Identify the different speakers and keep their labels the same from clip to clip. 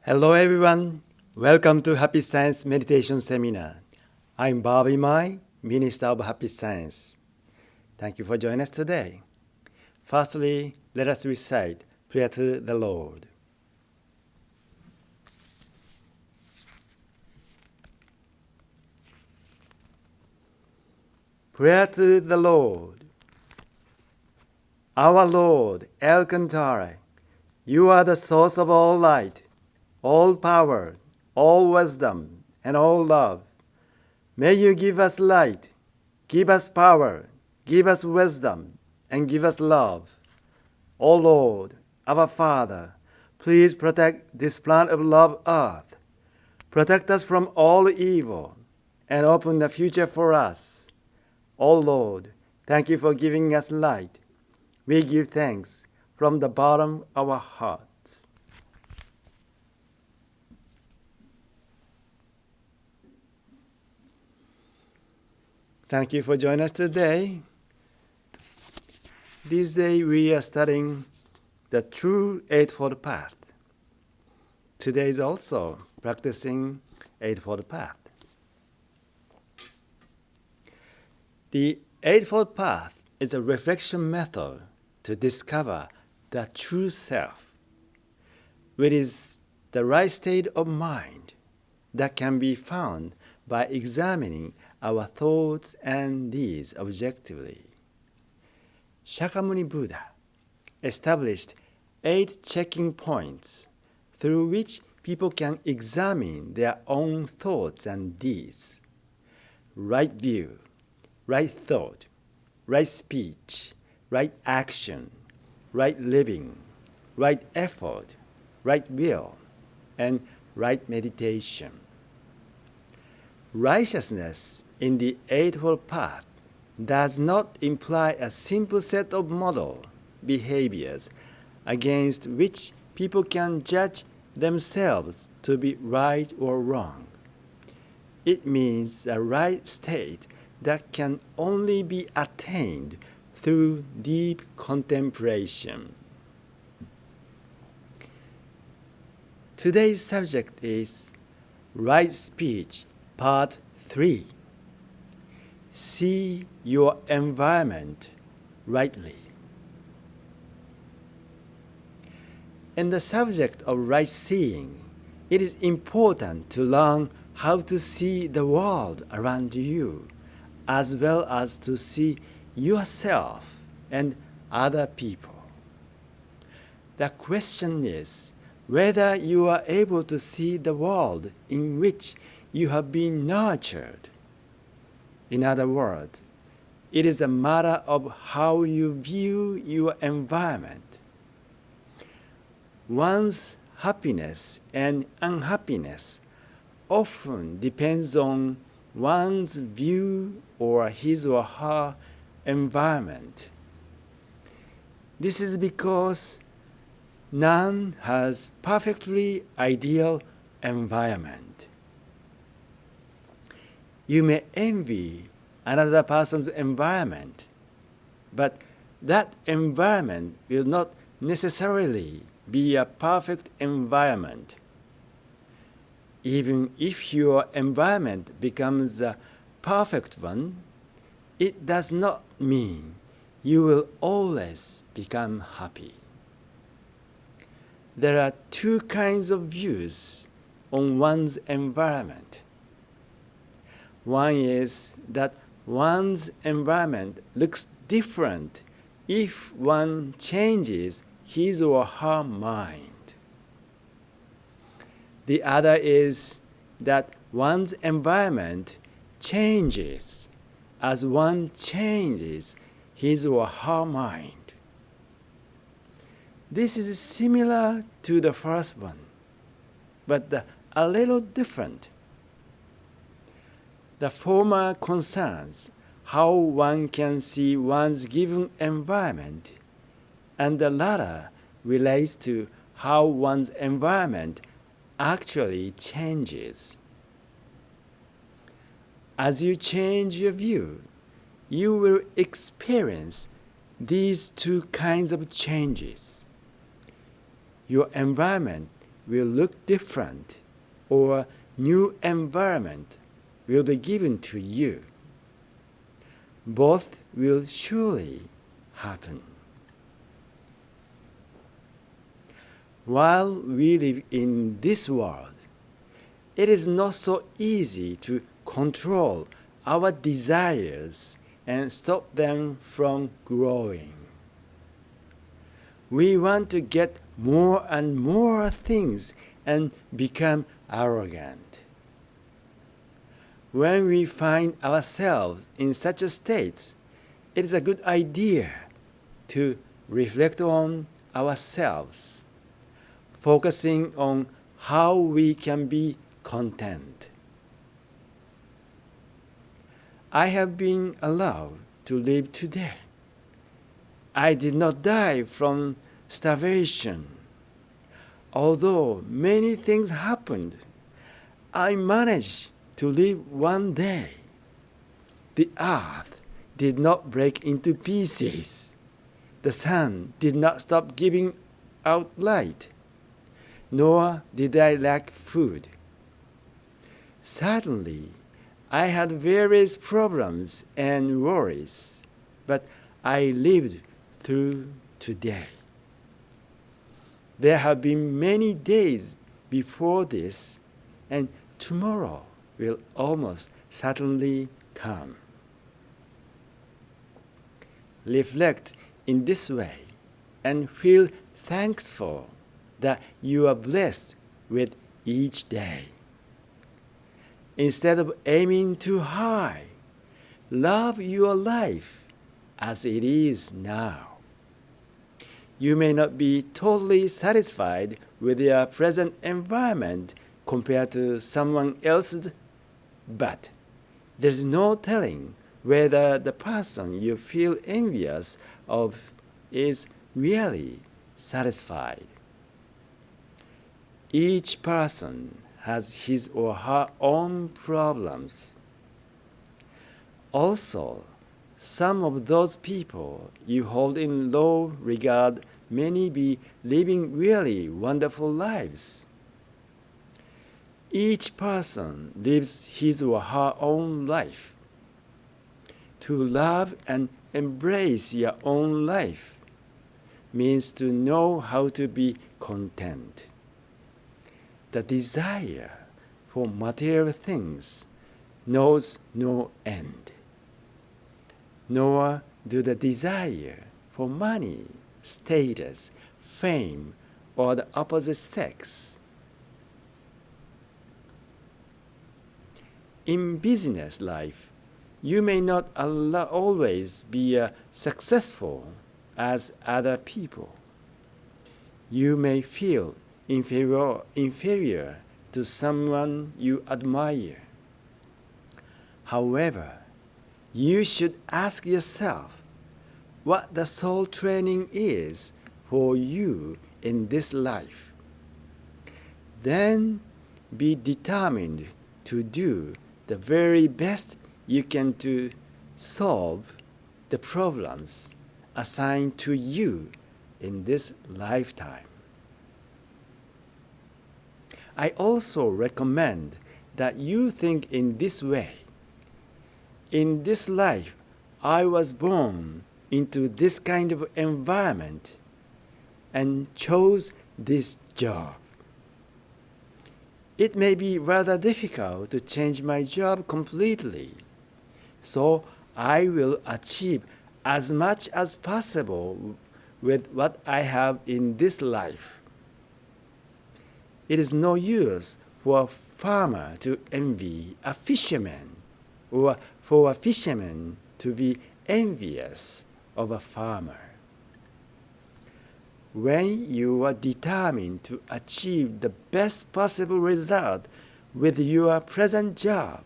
Speaker 1: Hello everyone, welcome to Happy Science Meditation Seminar. I'm Bobby Mai, Minister of Happy Science. Thank you for joining us today. Firstly, let us recite Prayer to the Lord. Prayer to the Lord. Our Lord, El Cantare, you are the source of all light, all power, all wisdom, and all love. May you give us light, give us power, give us wisdom, and give us love. O Lord, our Father, please protect this plant of love earth. Protect us from all evil and open the future for us. O Lord, thank you for giving us light. We give thanks from the bottom of our hearts. Thank you for joining us today. This day we are studying the true Eightfold Path. Today is also practicing Eightfold Path. The Eightfold Path is a reflection method to discover the true self, which is the right state of mind that can be found by examining our thoughts and deeds objectively. Shakyamuni Buddha established 8 checking points through which people can examine their own thoughts and deeds. Right view, right thought, right speech, right action, right living, right effort, right will, and right meditation. Righteousness in the Eightfold Path does not imply a simple set of model behaviors against which people can judge themselves to be right or wrong. It means a right state that can only be attained through deep contemplation. Today's subject is Right Speech, Part 3. See your environment rightly. In the subject of right seeing, it is important to learn how to see the world around you, as well as to see yourself and other people. The question is whether you are able to see the world in which you have been nurtured. In other words, it is a matter of how you view your environment. One's happiness and unhappiness often depends on one's view or his or her environment. This is because none has perfectly ideal environment. You may envy another person's environment, but that environment will not necessarily be a perfect environment. Even if your environment becomes a perfect one, it does not mean you will always become happy. There are 2 kinds of views on one's environment. One is that one's environment looks different if one changes his or her mind. The other is that one's environment changes as one changes his or her mind. This is similar to the first one, but a little different. The former concerns how one can see one's given environment, and the latter relates to how one's environment actually changes. As you change your view, you will experience these 2 kinds of changes. Your environment will look different, or new environment will be given to you. Both will surely happen. While we live in this world, it is not so easy to control our desires and stop them from growing. We want to get more and more things and become arrogant. When we find ourselves in such a state, it is a good idea to reflect on ourselves, focusing on how we can be content. I have been allowed to live today. I did not die from starvation. Although many things happened, I managed to live one day. The earth did not break into pieces. The sun did not stop giving out light, nor did I lack food. Certainly, I had various problems and worries, but I lived through today. There have been many days before this, and tomorrow will almost certainly come. Reflect in this way and feel thankful that you are blessed with each day. Instead of aiming too high, love your life as it is now. You may not be totally satisfied with your present environment compared to someone else's, but there's no telling whether the person you feel envious of is really satisfied. Each person has his or her own problems. Also, some of those people you hold in low regard may be living really wonderful lives. Each person lives his or her own life. To love and embrace your own life means to know how to be content. The desire for material things knows no end, nor do the desire for money, status, fame, or the opposite sex. In business life, you may not always be successful as other people. You may feel inferior to someone you admire. However, you should ask yourself what the soul training is for you in this life. Then be determined to do the very best you can to solve the problems assigned to you in this lifetime. I also recommend that you think in this way. In this life, I was born into this kind of environment and chose this job. It may be rather difficult to change my job completely, so I will achieve as much as possible with what I have in this life. It is no use for a farmer to envy a fisherman, or for a fisherman to be envious of a farmer. When you are determined to achieve the best possible result with your present job,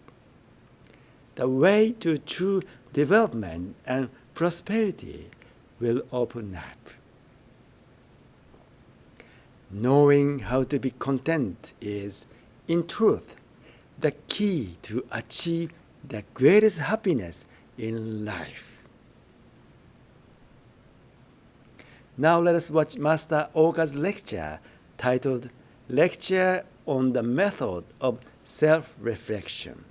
Speaker 1: the way to true development and prosperity will open up. Knowing how to be content is, in truth, the key to achieve the greatest happiness in life. Now let us watch Master Oka's lecture titled lecture on the method of self-reflection.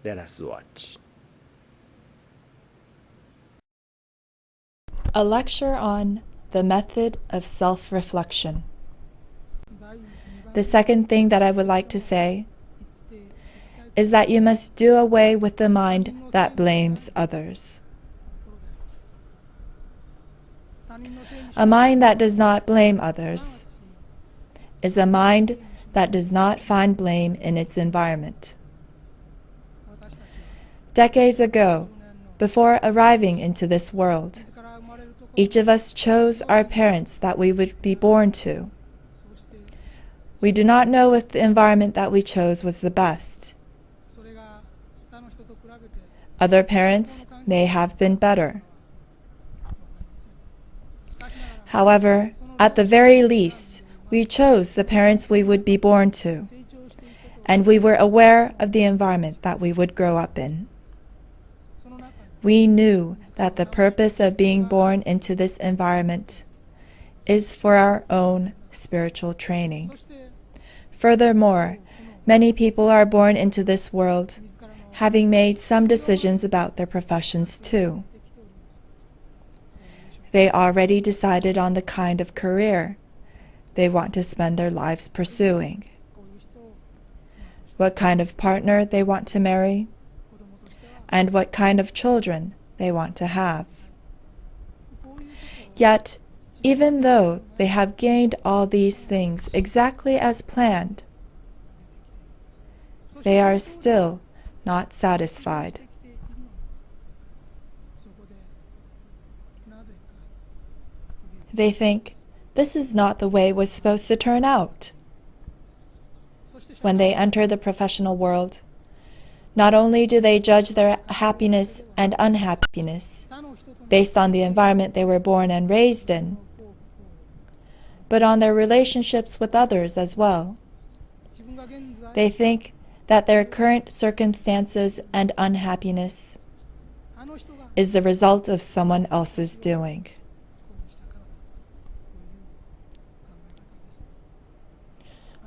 Speaker 1: Let us watch.
Speaker 2: A lecture on the method of self-reflection. The second thing that I would like to say is that you must do away with the mind that blames others. A mind that does not blame others is a mind that does not find blame in its environment. Decades ago, before arriving into this world, each of us chose our parents that we would be born to. We do not know if the environment that we chose was the best. Other parents may have been better. However, at the very least, we chose the parents we would be born to, and we were aware of the environment that we would grow up in. We knew that the purpose of being born into this environment is for our own spiritual training. Furthermore, many people are born into this world having made some decisions about their professions too. They already decided on the kind of career they want to spend their lives pursuing, what kind of partner they want to marry, and what kind of children they want to have. Yet, even though they have gained all these things exactly as planned, they are still not satisfied. They think, this is not the way it was supposed to turn out. When they enter the professional world, not only do they judge their happiness and unhappiness based on the environment they were born and raised in, but on their relationships with others as well. They think that their current circumstances and unhappiness is the result of someone else's doing.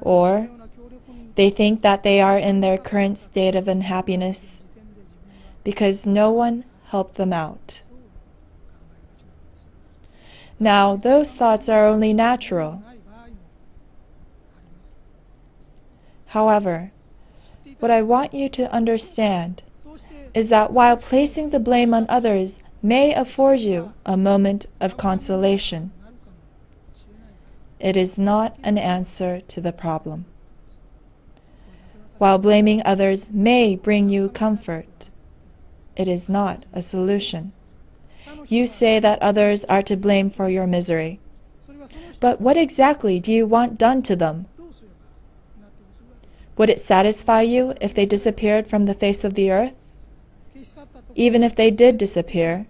Speaker 2: Or they think that they are in their current state of unhappiness because no one helped them out. Now, those thoughts are only natural. However, what I want you to understand is that while placing the blame on others may afford you a moment of consolation, it is not an answer to the problem. While blaming others may bring you comfort, it is not a solution. You say that others are to blame for your misery. But what exactly do you want done to them? Would it satisfy you if they disappeared from the face of the earth? Even if they did disappear,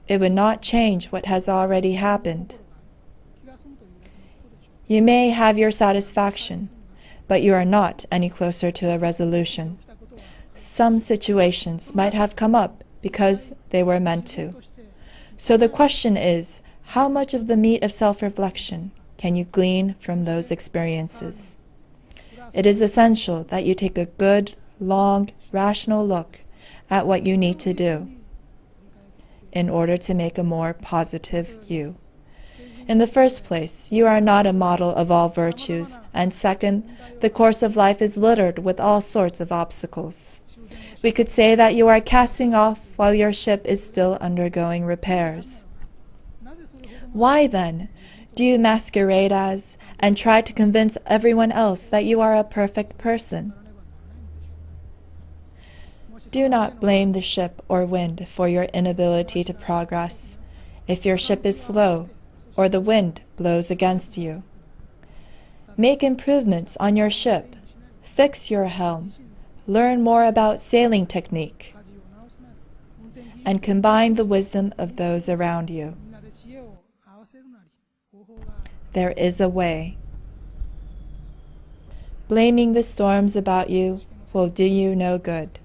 Speaker 2: it would not change what has already happened. You may have your satisfaction, but you are not any closer to a resolution. Some situations might have come up because they were meant to. So the question is, how much of the meat of self-reflection can you glean from those experiences? It is essential that you take a good, long, rational look at what you need to do in order to make a more positive you. In the first place, you are not a model of all virtues, and second, the course of life is littered with all sorts of obstacles. We could say that you are casting off while your ship is still undergoing repairs. Why then do you masquerade as and try to convince everyone else that you are a perfect person? Do not blame the ship or wind for your inability to progress if your ship is slow or the wind blows against you. Make improvements on your ship, fix your helm, learn more about sailing technique, and combine the wisdom of those around you. There is a way. Blaming the storms about you will do you no good.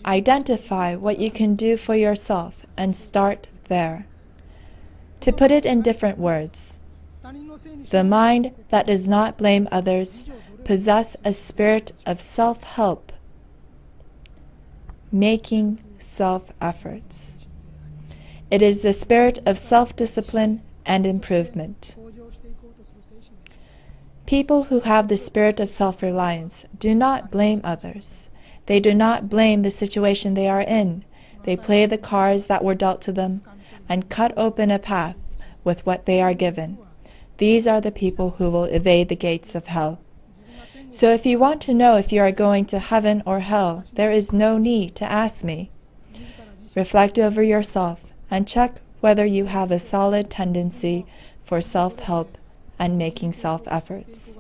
Speaker 2: Identify what you can do for yourself and start there. To put it in different words, the mind that does not blame others possesses a spirit of self-help, making self-efforts. It is the spirit of self-discipline and improvement. People who have the spirit of self-reliance do not blame others. They do not blame the situation they are in. They play the cards that were dealt to them and cut open a path with what they are given. These are the people who will evade the gates of hell. So if you want to know if you are going to heaven or hell, there is no need to ask me. Reflect over yourself and check whether you have a solid tendency for self-help and making self-efforts.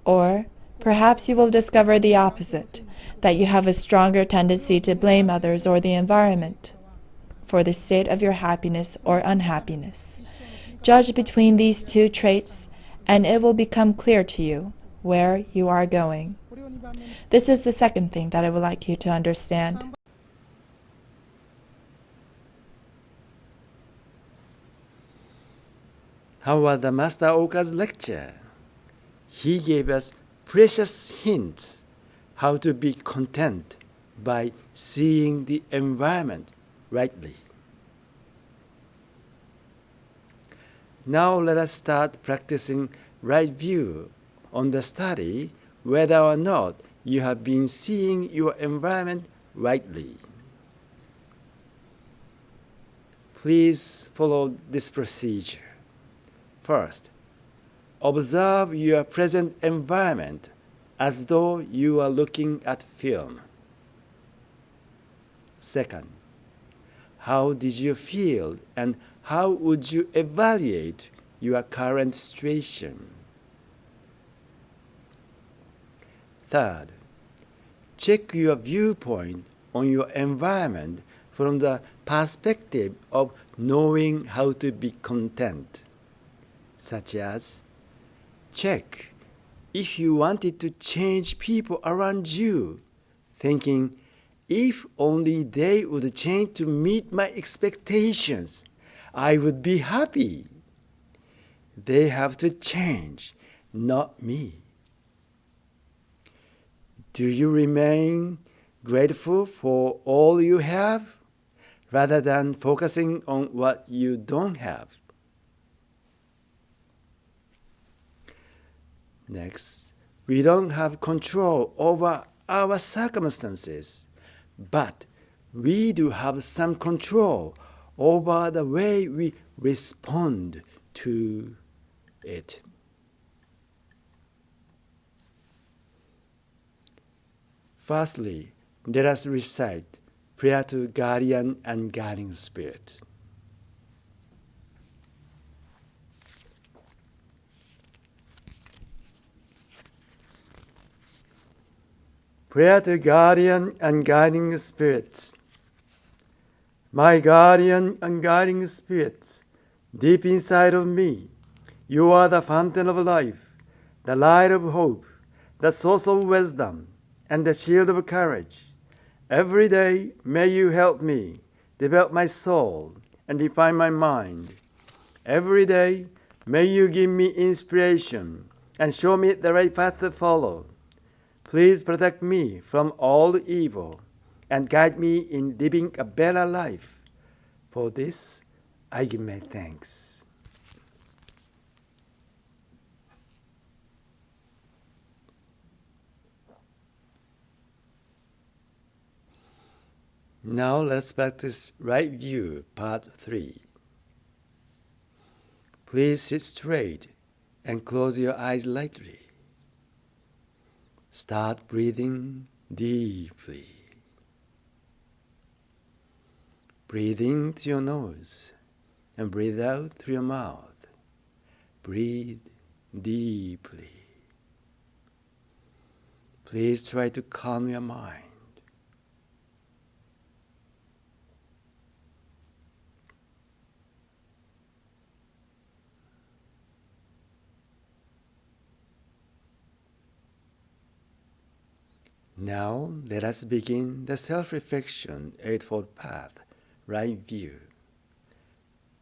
Speaker 2: Or perhaps you will discover the opposite, that you have a stronger tendency to blame others or the environment for the state of your happiness or unhappiness. Judge between these two traits, and it will become clear to you where you are going. This is the second thing that I would like you to understand.
Speaker 1: How was the Master Oka's lecture? He gave us precious hints how to be content by seeing the environment rightly. Now let us start practicing right view on the study whether or not you have been seeing your environment rightly. Please follow this procedure. First, observe your present environment as though you are looking at film. Second, how did you feel and how would you evaluate your current situation? Third, check your viewpoint on your environment from the perspective of knowing how to be content, such as check if you wanted to change people around you, thinking, if only they would change to meet my expectations, I would be happy. They have to change, not me. Do you remain grateful for all you have, rather than focusing on what you don't have? Next, we don't have control over our circumstances, but we do have some control over the way we respond to it. Firstly, let us recite prayer to guardian and guiding spirit. Prayer to guardian and guiding spirits. My guardian and guiding spirits, deep inside of me, you are the fountain of life, the light of hope, the source of wisdom, and the shield of courage. Every day may you help me develop my soul and refine my mind. Every day may you give me inspiration and show me the right path to follow. Please protect me from all evil and guide me in living a better life. For this, I give my thanks. Now let's practice right view, part 3. Please sit straight and close your eyes lightly. Start breathing deeply. Breathe in through your nose and breathe out through your mouth. Breathe deeply. Please try to calm your mind. Now let us begin the self-reflection Eightfold Path, right view.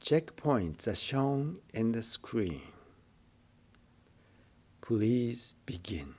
Speaker 1: Checkpoints are shown in the screen. Please begin.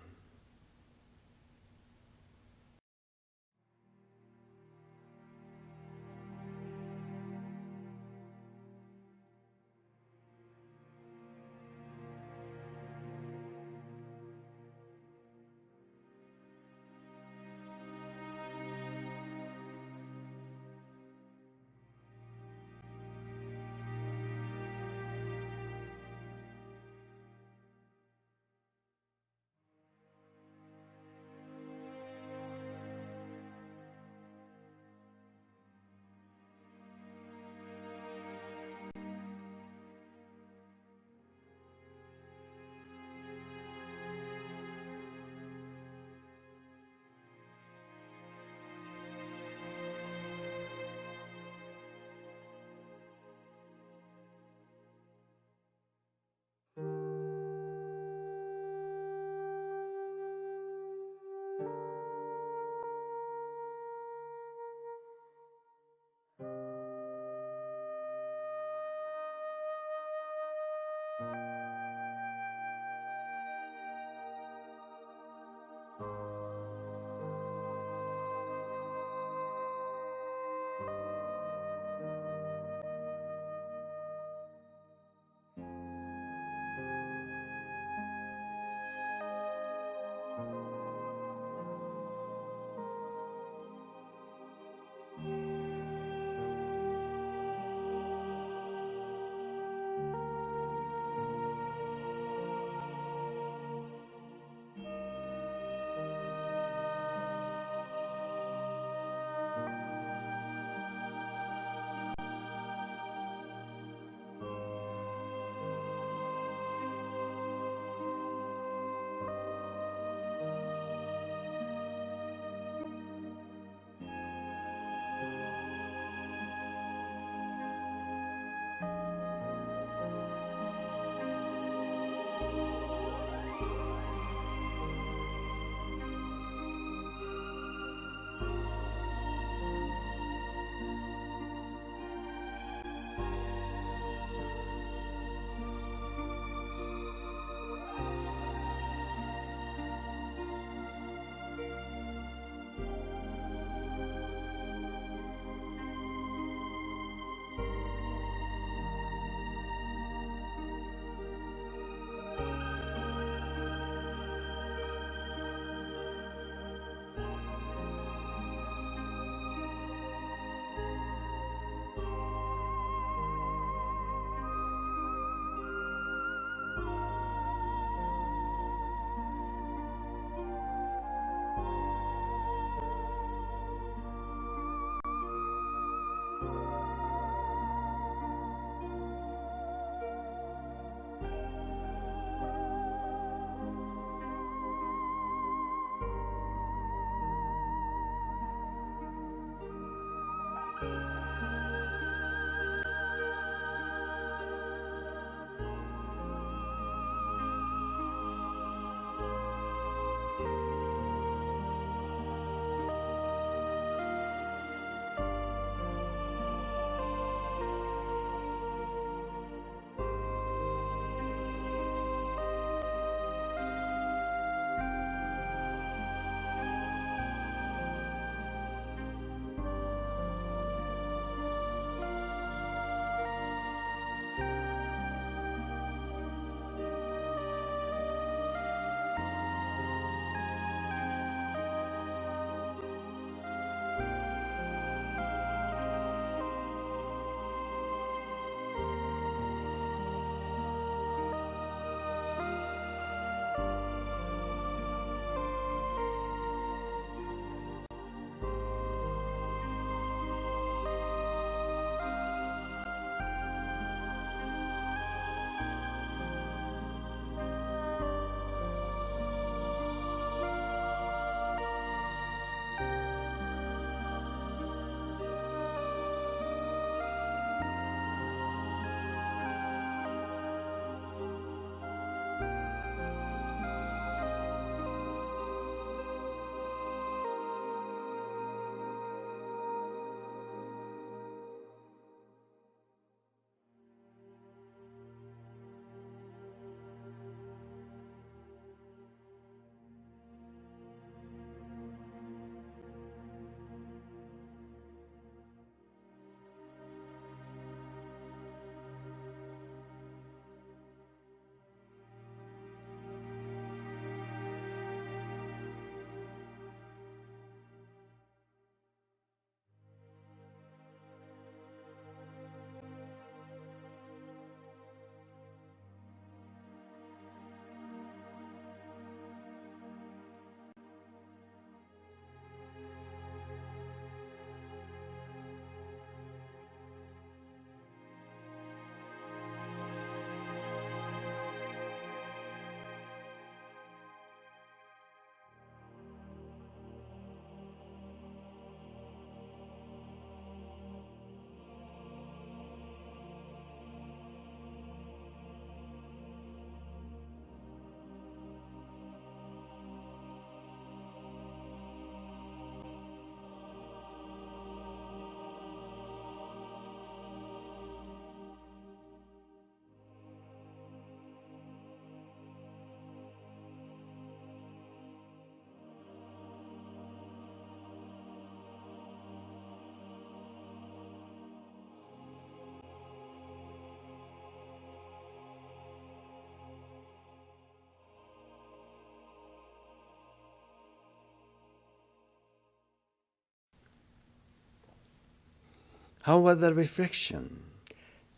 Speaker 1: How was the reflection?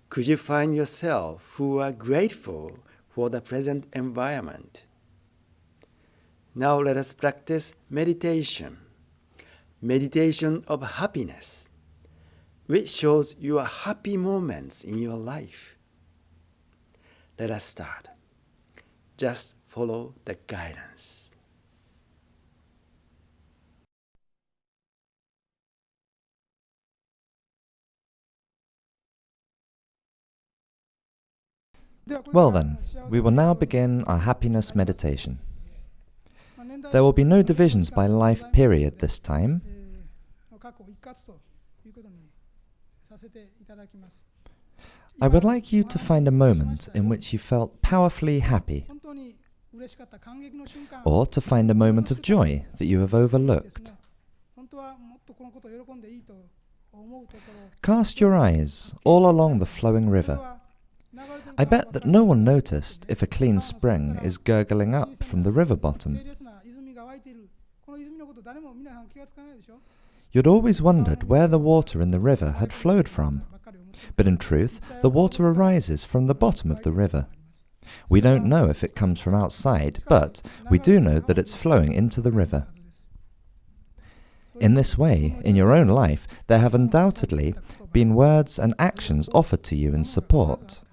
Speaker 1: Could you find yourself who are grateful for the present environment? Now let us practice meditation. Meditation of happiness, which shows your happy moments in your life. Let us start. Just follow the guidance.
Speaker 3: Well then, we will now begin our happiness meditation. There will be no divisions by life period this time. I would like you to find a moment in which you felt powerfully happy, or to find a moment of joy that you have overlooked. Cast your eyes all along the flowing river. I bet that no one noticed if a clean spring is gurgling up from the river bottom. You'd always wondered where the water in the river had flowed from. But in truth, the water arises from the bottom of the river. We don't know if it comes from outside, but we do know that it's flowing into the river. In this way, in your own life, there have undoubtedly been words and actions offered to you in support.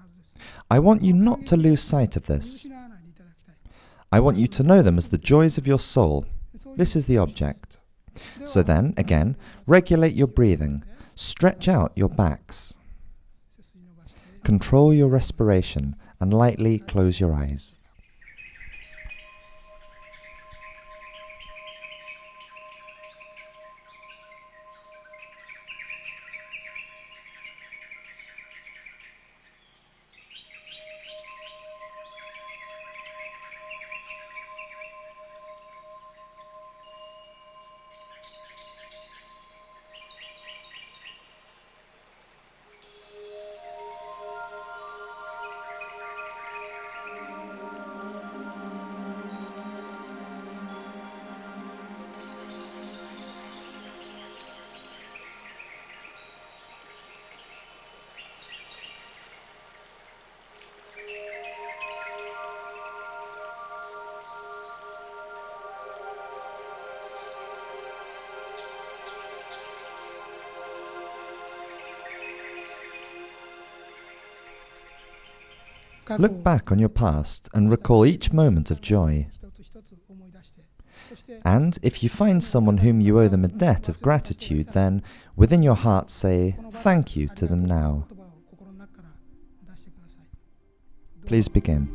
Speaker 3: I want you not to lose sight of this. I want you to know them as the joys of your soul. This is the object. So then, again, regulate your breathing. Stretch out your backs. Control your respiration and lightly close your eyes. Look back on your past and recall each moment of joy. And if you find someone whom you owe them a debt of gratitude, then within your heart say, thank you to them now. Please begin.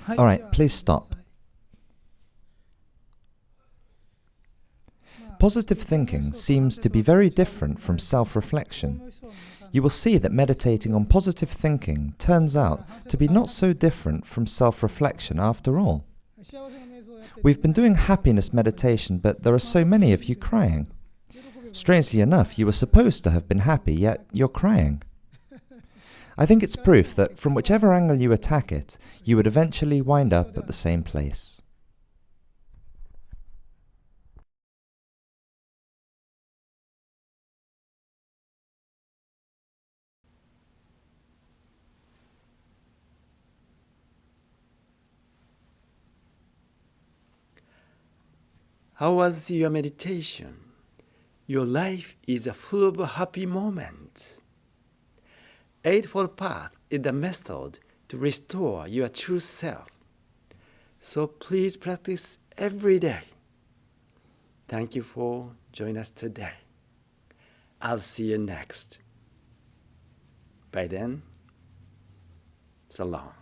Speaker 3: All right, please stop. Positive thinking seems to be very different from self-reflection. You will see that meditating on positive thinking turns out to be not so different from self-reflection after all. We've been doing happiness meditation, but there are so many of you crying. Strangely enough, you were supposed to have been happy, yet you're crying. I think it's proof that from whichever angle you attack it, you would eventually wind up at the same place.
Speaker 1: How was your meditation? Your life is full of happy moments. Eightfold Path is the method to restore your true self. So please practice every day. Thank you for joining us today. I'll see you next. By then, so long.